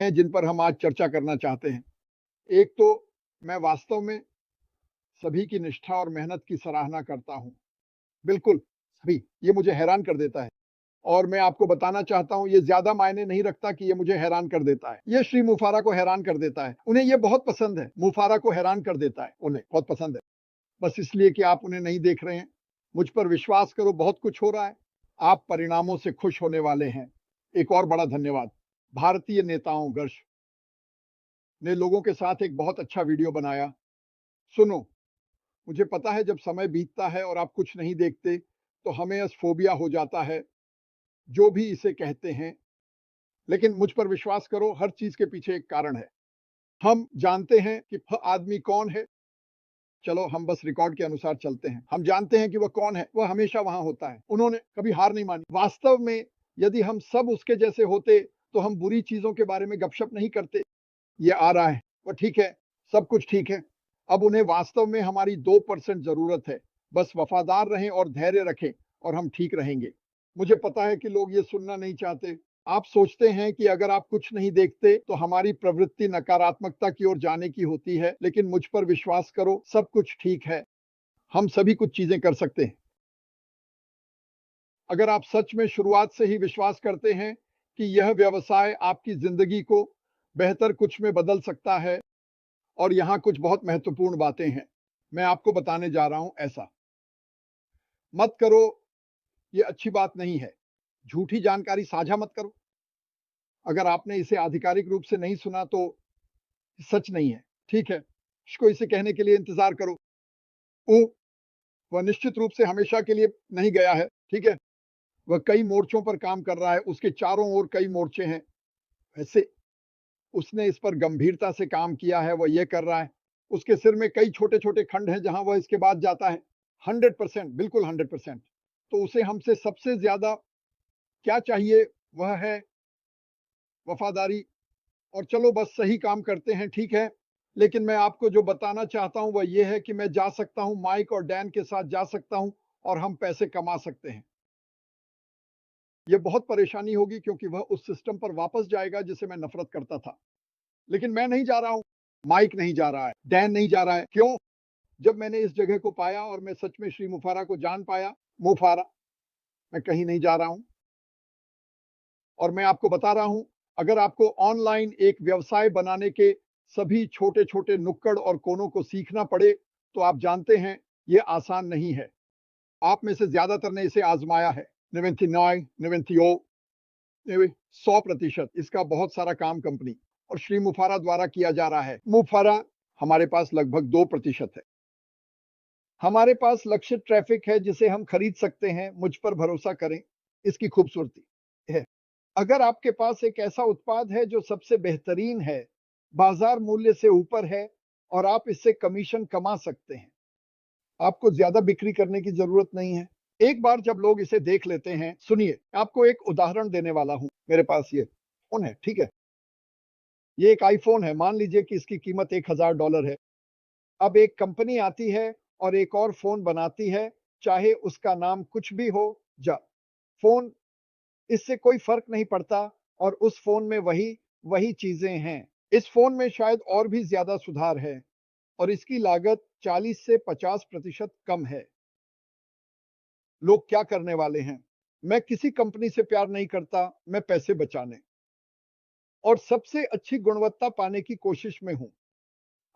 हैं जिन पर हम आज चर्चा करना चाहते हैं। एक तो मैं वास्तव में सभी की निष्ठा और मेहनत की सराहना करता हूँ। बिल्कुल, सभी। ये मुझे हैरान कर देता है और मैं आपको बताना चाहता हूँ, ये ज़्यादा मायने नहीं रखता कि ये मुझे हैरान कर देता है। ये श्री मुफारा को हैरान कर देता है। उन्हें ये बहुत पसंद है, मुफारा को हैरान कर देता है, उन्हें बहुत पसंद है। बस इसलिए कि आप उन्हें नहीं देख रहे हैं। मुझ पर विश्वास करो, बहुत कुछ हो रहा है। आप परिणामों से खुश होने वाले हैं। एक और बड़ा धन्यवाद भारतीय नेताओं गर्ष ने लोगों के साथ एक बहुत अच्छा वीडियो बनाया। सुनो, मुझे पता है जब समय बीतता है और आप कुछ नहीं देखते तो हमें फोबिया हो जाता है, जो भी इसे कहते हैं। लेकिन मुझ पर विश्वास करो, हर चीज के पीछे एक कारण है। हम जानते हैं कि आदमी कौन है। चलो हम बस रिकॉर्ड के अनुसार चलते हैं। हम जानते हैं कि वह कौन है। वह हमेशा वहां होता है। उन्होंने कभी हार नहीं मानी। वास्तव में यदि हम सब उसके जैसे होते तो हम बुरी चीजों के बारे में गपशप नहीं करते। ये आ रहा है, वह ठीक है, सब कुछ ठीक है। अब उन्हें वास्तव में हमारी 2% जरूरत है। बस वफादार रहें और धैर्य रखें और हम ठीक रहेंगे। मुझे पता है कि लोग ये सुनना नहीं चाहते। आप सोचते हैं कि अगर आप कुछ नहीं देखते तो हमारी प्रवृत्ति नकारात्मकता की ओर जाने की होती है, लेकिन मुझ पर विश्वास करो, सब कुछ ठीक है। हम सभी कुछ चीजें कर सकते हैं। अगर आप सच में शुरुआत से ही विश्वास करते हैं कि यह व्यवसाय आपकी जिंदगी को बेहतर कुछ में बदल सकता है, और यहां कुछ बहुत महत्वपूर्ण बातें हैं मैं आपको बताने जा रहा हूं। ऐसा मत करो, ये अच्छी बात नहीं है। झूठी जानकारी साझा मत करो। अगर आपने इसे आधिकारिक रूप से नहीं सुना तो सच नहीं है, ठीक है। इसको इसे कहने के लिए इंतजार करो। ओ, वह निश्चित रूप से हमेशा के लिए नहीं गया है, ठीक है। वह कई मोर्चों पर काम कर रहा है। उसके चारों ओर कई मोर्चे हैं। वैसे उसने इस पर गंभीरता से काम किया है। वह ये कर रहा है। उसके सिर में कई छोटे छोटे खंड हैं जहां वह इसके बाद जाता है। 100%, बिल्कुल 100%। तो उसे हमसे सबसे ज्यादा क्या चाहिए? वह है वफादारी। और चलो बस सही काम करते हैं, ठीक है। लेकिन मैं आपको जो बताना चाहता हूं वह यह है कि मैं जा सकता हूं, माइक और डैन के साथ जा सकता हूं और हम पैसे कमा सकते हैं। यह बहुत परेशानी होगी क्योंकि वह उस सिस्टम पर वापस जाएगा जिसे मैं नफरत करता था। लेकिन मैं नहीं जा रहा हूं, माइक नहीं जा रहा है, डैन नहीं जा रहा है। क्यों? जब मैंने इस जगह को पाया और मैं सच में श्री मुफारा को जान पाया, मुफारा, मैं कहीं नहीं जा रहा हूं। और मैं आपको बता रहा हूं, अगर आपको ऑनलाइन एक व्यवसाय बनाने के सभी छोटे छोटे नुक्कड़ और कोनों को सीखना पड़े तो आप जानते हैं ये आसान नहीं है। आप में से ज्यादातर ने इसे आजमाया है। 99, 100% इसका बहुत सारा काम कंपनी और श्री मुफारा द्वारा किया जा रहा है। मुफारा, हमारे पास लगभग 2% है। हमारे पास लक्षित ट्रैफिक है जिसे हम खरीद सकते हैं। मुझ पर भरोसा करें, इसकी खूबसूरती है। अगर आपके पास एक ऐसा उत्पाद है जो सबसे बेहतरीन है, बाजार मूल्य से ऊपर है और आप इससे कमीशन कमा सकते हैं, आपको ज्यादा बिक्री करने की जरूरत नहीं है। एक बार जब लोग इसे देख लेते हैं, सुनिए, आपको एक उदाहरण देने वाला हूं। मेरे पास ये फोन है, ठीक है। ये एक आईफोन है। मान लीजिए कि इसकी कीमत $1000 है। अब एक कंपनी आती है और एक और फोन बनाती है, चाहे उसका नाम कुछ भी हो। जा फोन, इससे कोई फर्क नहीं पड़ता। और उस फोन में वही वही चीजें हैं। इस फोन में शायद और भी ज्यादा सुधार है और इसकी लागत 40 से 50% कम है। लोग क्या करने वाले हैं? मैं किसी कंपनी से प्यार नहीं करता, मैं पैसे बचाने और सबसे अच्छी गुणवत्ता पाने की कोशिश में हूं।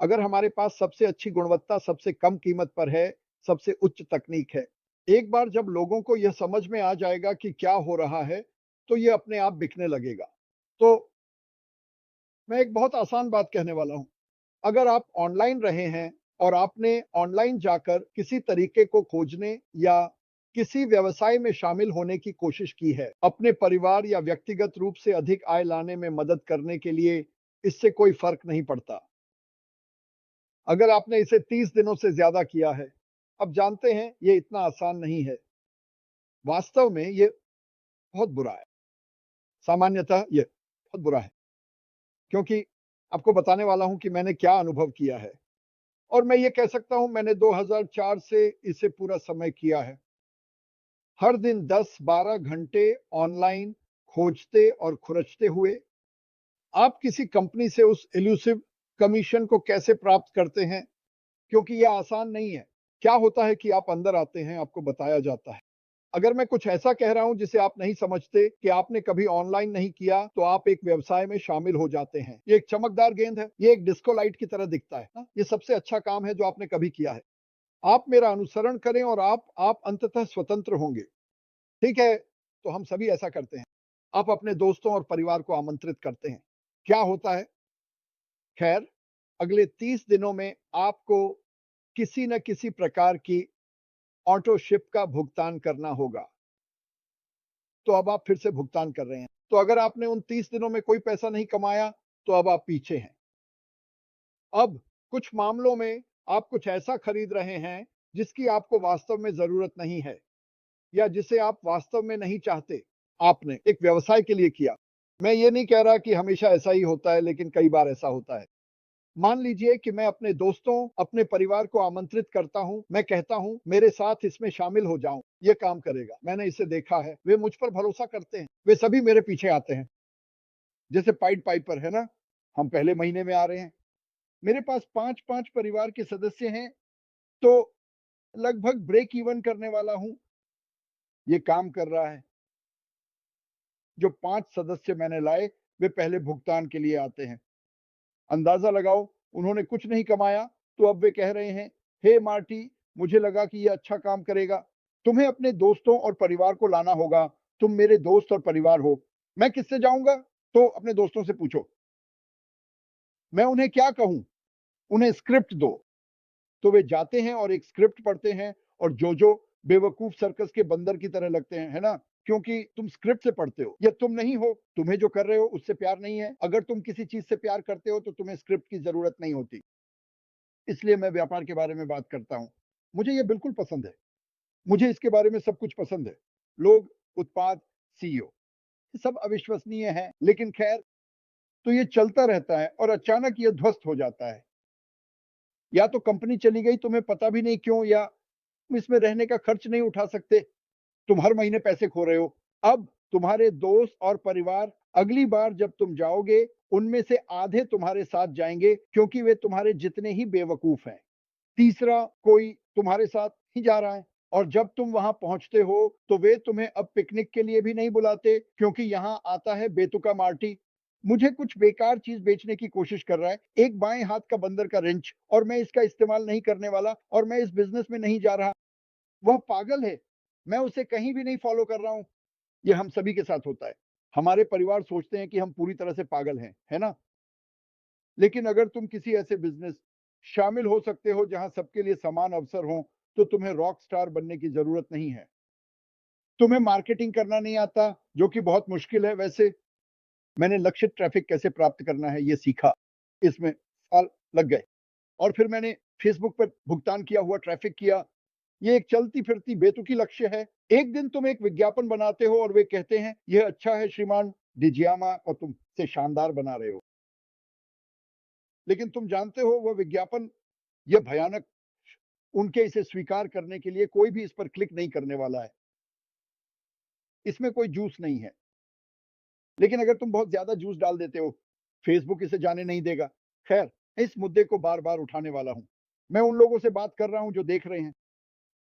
अगर हमारे पास सबसे अच्छी गुणवत्ता सबसे कम कीमत पर है, सबसे उच्च तकनीक है, एक बार जब लोगों को यह समझ में आ जाएगा कि क्या हो रहा है, तो यह अपने आप बिकने लगेगा। तो मैं एक बहुत आसान बात कहने वाला हूं। अगर आप ऑनलाइन रहे हैं और आपने ऑनलाइन जाकर किसी तरीके को खोजने या किसी व्यवसाय में शामिल होने की कोशिश की है, अपने परिवार या व्यक्तिगत रूप से अधिक आय लाने में मदद करने के लिए, इससे कोई फर्क नहीं पड़ता। अगर आपने इसे 30 दिनों से ज्यादा किया है, अब जानते हैं ये इतना आसान नहीं है। वास्तव में ये बहुत बुरा है। सामान्यतः ये बहुत बुरा है क्योंकि आपको बताने वाला हूं कि मैंने क्या अनुभव किया है। और मैं ये कह सकता हूं, मैंने 2004 से इसे पूरा समय किया है। हर दिन 10-12 घंटे ऑनलाइन खोजते और खुरचते हुए आप किसी कंपनी से उस इल्यूसिव कमीशन को कैसे प्राप्त करते हैं, क्योंकि यह आसान नहीं है। क्या होता है कि आप अंदर आते हैं, आपको बताया जाता है। अगर मैं कुछ ऐसा कह रहा हूं जिसे आप नहीं समझते कि आपने कभी ऑनलाइन नहीं किया, तो आप एक व्यवसाय में शामिल हो जाते हैं। ये एक चमकदार गेंद है, ये एक डिस्को लाइट की तरह दिखता है। ये सबसे अच्छा काम है जो आपने कभी किया है। आप मेरा अनुसरण करें और आप अंततः स्वतंत्र होंगे। ठीक है, तो हम सभी ऐसा करते हैं। आप अपने दोस्तों और परिवार को आमंत्रित करते हैं। क्या होता है? खैर, अगले 30 दिनों में आपको किसी न किसी प्रकार की ऑटो शिप का भुगतान करना होगा। तो अब आप फिर से भुगतान कर रहे हैं। तो अगर आपने उन 30 दिनों में कोई पैसा नहीं कमाया, तो अब आप पीछे हैं। अब कुछ मामलों में आप कुछ ऐसा खरीद रहे हैं जिसकी आपको वास्तव में ज़रूरत नहीं है या जिसे आप वास्तव में नहीं चाहते। आपने एक व्यवसाय के लिए किया। मैं ये नहीं कह रहा कि हमेशा ऐसा ही होता है, लेकिन कई बार ऐसा होता है। मान लीजिए कि मैं अपने दोस्तों, अपने परिवार को आमंत्रित करता हूं। मैं कहता हूं, मेरे साथ इसमें शामिल हो जाओ, ये काम करेगा। मैंने इसे देखा है, वे मुझ पर भरोसा करते हैं, वे सभी मेरे पीछे आते हैं। जैसे पाइड पाइपर है ना, हम पहले महीने में आ रहे हैं। मेरे पास 5-5 परिवार के सदस्य हैं, तो लगभग ब्रेक इवन करने वाला हूं। ये काम कर रहा है। जो 5 सदस्य मैंने लाए, वे पहले भुगतान के लिए आते हैं। अंदाजा लगाओ, उन्होंने कुछ नहीं कमाया, तो अब वे कह रहे हैं, हे मार्टी, मुझे लगा कि ये अच्छा काम करेगा। तुम्हें अपने दोस्तों और परिवार को लाना होगा। तुम मेरे दोस्त और परिवार हो। मैं किससे जाऊंगा? तो अपने दोस्तों से पूछो। मैं उन्हें क्या कहूं? उन्हें स्क्रिप्ट दो। तो वे जाते हैं और एक स्क्रिप्ट पढ़ते हैं, और जो बेवकूफ सर्कस के बंदर की तरह लगते हैं, है ना? क्योंकि तुम स्क्रिप्ट से पढ़ते हो। या तुम नहीं हो, तुम्हें जो कर रहे हो उससे प्यार नहीं है। अगर तुम किसी चीज से प्यार करते हो तो तुम्हें स्क्रिप्ट की जरूरत नहीं होती। इसलिए मैं व्यापार के बारे में बात करता हूं। मुझे ये बिल्कुल पसंद है। मुझे इसके बारे में सब कुछ पसंद है। लोग, उत्पाद, सीईओ, सब अविश्वसनीय है, लेकिन खैर, तो ये चलता रहता है और अचानक ये ध्वस्त हो जाता है। या तो कंपनी चली गई, तुम्हें पता भी नहीं क्यों, या तुम इसमें रहने का खर्च नहीं उठा सकते। तुम हर महीने पैसे खो रहे हो। अब तुम्हारे दोस्त और परिवार अगली बार जब तुम जाओगे, उनमें से आधे तुम्हारे साथ जाएंगे, क्योंकि वे तुम्हारे जितने ही बेवकूफ हैं। तीसरा कोई तुम्हारे साथ ही जा रहा है, और जब तुम वहां पहुंचते हो, तो वे तुम्हें अब पिकनिक के लिए भी नहीं बुलाते, क्योंकि यहां आता है बेतुका मार्टी। मुझे कुछ बेकार चीज बेचने की कोशिश कर रहा है, एक बाएं हाथ का बंदर का रिंच, और मैं इसका इस्तेमाल नहीं करने वाला, और मैं इस बिजनेस में नहीं जा रहा। वह पागल है। मैं उसे कहीं भी नहीं फॉलो कर रहा हूं। ये हम सभी के साथ होता है। हमारे परिवार सोचते हैं कि हम पूरी तरह से पागल हैं, है ना? लेकिन अगर तुम किसी ऐसे बिजनेस शामिल हो सकते हो जहां सबके लिए समान अवसर हो, तो तुम्हें रॉक स्टार बनने की जरूरत नहीं है। तुम्हें मार्केटिंग करना नहीं आता, जो कि बहुत मुश्किल है वैसे। मैंने लक्षित ट्रैफिक कैसे प्राप्त करना है ये सीखा। इसमें साल लग गए। और फिर मैंने फेसबुक पर भुगतान किया हुआ ट्रैफिक किया। ये एक चलती फिरती बेतुकी लक्ष्य है। एक दिन तुम एक विज्ञापन बनाते हो और वे कहते हैं, यह अच्छा है श्रीमान डिजियामा, और तुम से शानदार बना रहे हो। लेकिन तुम जानते हो वह विज्ञापन, यह भयानक, उनके इसे स्वीकार करने के लिए कोई भी इस पर क्लिक नहीं करने वाला है। इसमें कोई जूस नहीं है। लेकिन अगर तुम बहुत ज्यादा जूस डाल देते हो, फेसबुक इसे जाने नहीं देगा। खैर, इस मुद्दे को बार बार उठाने वाला हूं। मैं उन लोगों से बात कर रहा हूं जो देख रहे हैं।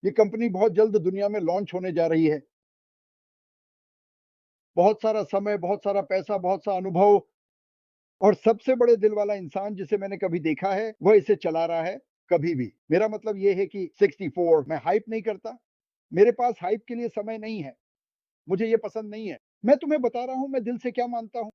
ये कंपनी बहुत जल्द दुनिया में लॉन्च होने जा रही है। बहुत सारा समय, बहुत सारा पैसा, बहुत सा अनुभव, और सबसे बड़े दिल वाला इंसान जिसे मैंने कभी देखा है, वह इसे चला रहा है। कभी भी। मेरा मतलब यह है कि 64, मैं हाइप नहीं करता। मेरे पास हाइप के लिए समय नहीं है। मुझे ये पसंद नहीं है। मैं तुम्हें बता रहा हूं मैं दिल से क्या मानता हूं।